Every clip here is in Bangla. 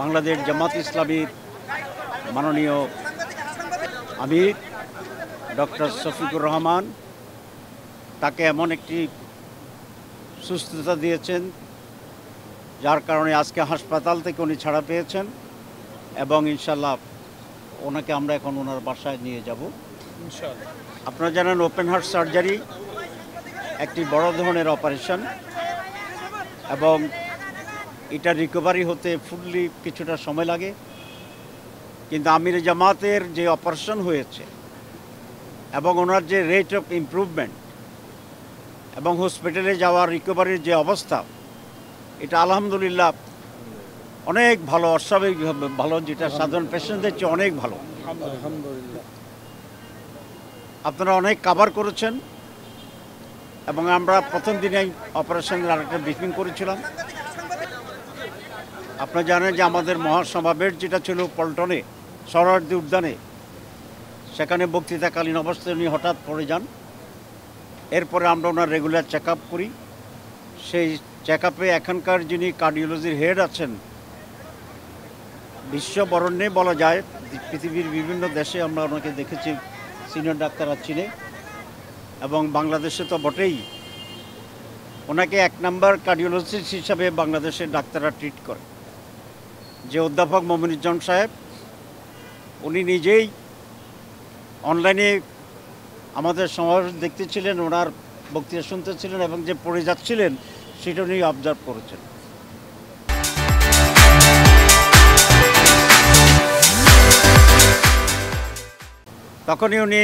বাংলাদেশ জামাত ইসলামীর মাননীয় আমির ডক্টর শফিকুর রহমান তাকে এমন একটি সুস্থতা দিয়েছেন যার কারণে আজকে হাসপাতাল থেকে উনি ছাড়া পেয়েছেন এবং ইনশাল্লাহ ওনাকে আমরা এখন ওনার বাসায় নিয়ে যাব ইনশাআল্লাহ। আপনারা জানেন ওপেন হার্ট সার্জারি একটি বড় ধরনের অপারেশন এবং এটা রিকভারি হতে ফুললি কিছুটা সময় লাগে, কিন্তু আমির জামাতের যে অপারেশন হয়েছে এবং ওনার যে রেট অফ ইমপ্রুভমেন্ট এবং হসপিটালে যাওয়ার রিকভারির যে অবস্থা, এটা আলহামদুলিল্লাহ অনেক ভালো, অস্বাভাবিকভাবে ভালো, যেটা সাধারণ পেশেন্টদের চেয়ে অনেক ভালো। আলহামদুলিল্লাহ। আপনারা অনেক কাভার করেছেন এবং আমরা প্রথম দিনেই অপারেশনের আরেকটা ব্রিফিং করেছিলাম। আপনারা জানেন যে আমাদের মহাসমাবেশ যেটা ছিল পল্টনে সরোয়ার্দী উদ্যানে, সেখানে বক্তৃতাকালীন অবস্থায় উনি হঠাৎ পড়ে যান। এরপরে আমরা ওনার রেগুলার চেক আপ করি। সেই চেক আপে এখানকার যিনি কার্ডিওলজির হেড আছেন, বিশ্ববরণ্যে বলা যায়, পৃথিবীর বিভিন্ন দেশে আমরা ওনাকে দেখেছি, সিনিয়র ডাক্তাররা চিনে এবং বাংলাদেশে তো বটেই। ওনাকে এক নাম্বার কার্ডিওলজিস্ট হিসাবে বাংলাদেশের ডাক্তাররা ট্রিট করে। যে অধ্যাপক মমিনুজ্জামান সাহেব, উনি নিজেই অনলাইনে আমাদের সমাবেশ দেখতেছিলেন, ওনার বক্তৃতা শুনতেছিলেন এবং যে পড়ে যাচ্ছিলেন সেটা উনি অবজার্ভ করেছেন। তখনই উনি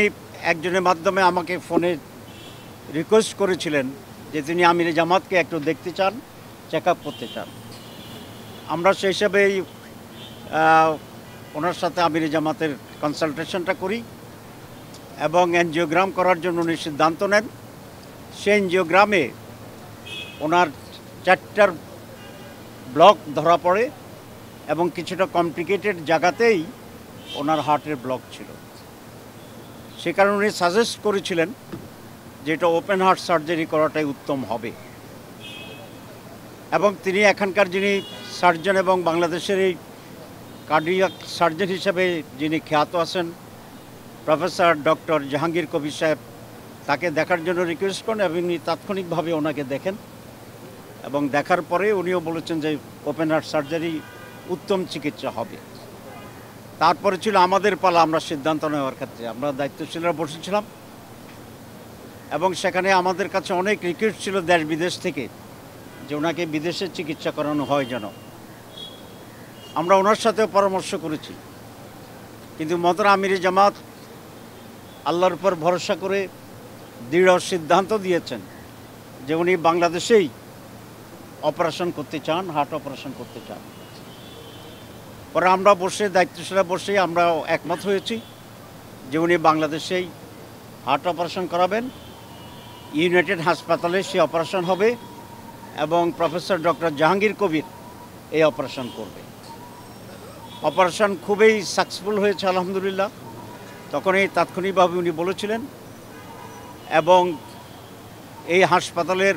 একজনের মাধ্যমে আমাকে ফোনে রিকোয়েস্ট করেছিলেন যে তিনি আমির জামাতকে একটু দেখতে চান, চেক আপ করতে চান। আমরা সেই হিসাবেই ওনার সাথে আমির জামাতের কনসালটেশনটা করি এবং এনজিওগ্রাম করার জন্য উনি সিদ্ধান্ত নেন। সেই এনজিওগ্রামে ওনার 4টার ব্লক ধরা পড়ে এবং কিছুটা কমপ্লিকেটেড জায়গাতেই ওনার হার্টের ব্লক ছিল। সে কারণে উনি সাজেস্ট করেছিলেন যে এটা ওপেন হার্ট সার্জারি করাটাই উত্তম হবে এবং তিনি এখানকার যিনি সার্জন এবং বাংলাদেশের এই কার্ডিয়াক সার্জন হিসাবে যিনি খ্যাত আছেন প্রফেসর ডক্টর জাহাঙ্গীর কবির সাহেব, তাকে দেখার জন্য রিকোয়েস্ট করেন এবং উনি তাৎক্ষণিকভাবে ওনাকে দেখেন এবং দেখার পরে উনিও বলেছেন যে ওপেন হার্ট সার্জারি উত্তম চিকিৎসা হবে। তারপরে ছিল আমাদের পালা, আমরা সিদ্ধান্ত নেওয়ার ক্ষেত্রে আমরা দায়িত্বশীলরা বসেছিলাম এবং সেখানে আমাদের কাছে অনেক রিকোয়েস্ট ছিল দেশ বিদেশ থেকে যে ওনাকে বিদেশে চিকিৎসা করানো হয় যেন। আমরা ওনার সাথেও পরামর্শ করেছি, কিন্তু মহতরম আমির জামাত আল্লাহর উপর ভরসা করে দৃঢ় সিদ্ধান্ত দিয়েছেন যে উনি বাংলাদেশেই অপারেশন করতে চান, হার্ট অপারেশন করতে চান। পরে আমরা বসে দায়িত্বশীলরা বসে আমরা একমত হয়েছি যে উনি বাংলাদেশেই হার্ট অপারেশন করাবেন, ইউনাইটেড হাসপাতালে সে অপারেশন হবে এবং প্রফেসর ডক্টর জাহাঙ্গীর কবির এই অপারেশন করবে। অপারেশন খুবই সাকসেসফুল হয়েছে আলহামদুলিল্লাহ। তখন এই তাৎক্ষণিকভাবে উনি বলেছিলেন এবং এই হাসপাতালের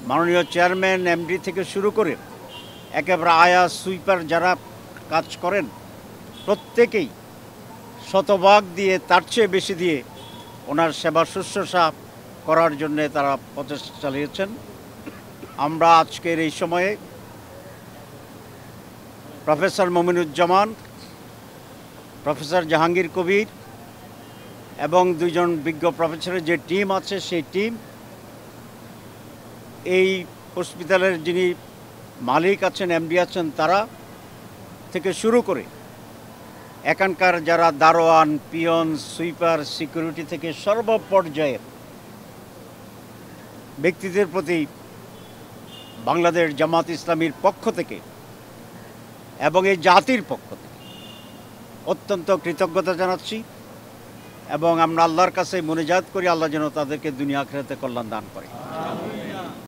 মাননীয় চেয়ারম্যান, এমডি থেকে শুরু করে একেবারে আয়া সুইপার যারা কাজ করেন প্রত্যেকেই শতভাগ দিয়ে, তার চেয়ে বেশি দিয়ে ওনার সেবা শুশ্রূষা করার জন্যে তারা প্রচেষ্টা চালিয়েছেন। আমরা আজকের এই সময়ে প্রফেসর মমিনুজ্জামান, প্রফেসর জাহাঙ্গীর কবির এবং দুইজন বিজ্ঞ প্রফেসরের যে টিম আছে সেই টিম, এই হসপিটালের যিনি মালিক আছেন, এমডি আছেন, তারা থেকে শুরু করে এখানকার যারা দারোয়ান, পিয়ন, সুইপার, সিকিউরিটি থেকে সর্বপর্যায়ের ব্যক্তিদের প্রতি বাংলাদেশ জামাত ইসলামীর পক্ষ থেকে এবং এই জাতির পক্ষ থেকে অত্যন্ত কৃতজ্ঞতা জানাচ্ছি এবং আমরা আল্লাহর কাছে মুনাজাত করি আল্লাহ যেন তাদেরকে দুনিয়া আখিরাতে কল্যাণ দান করে।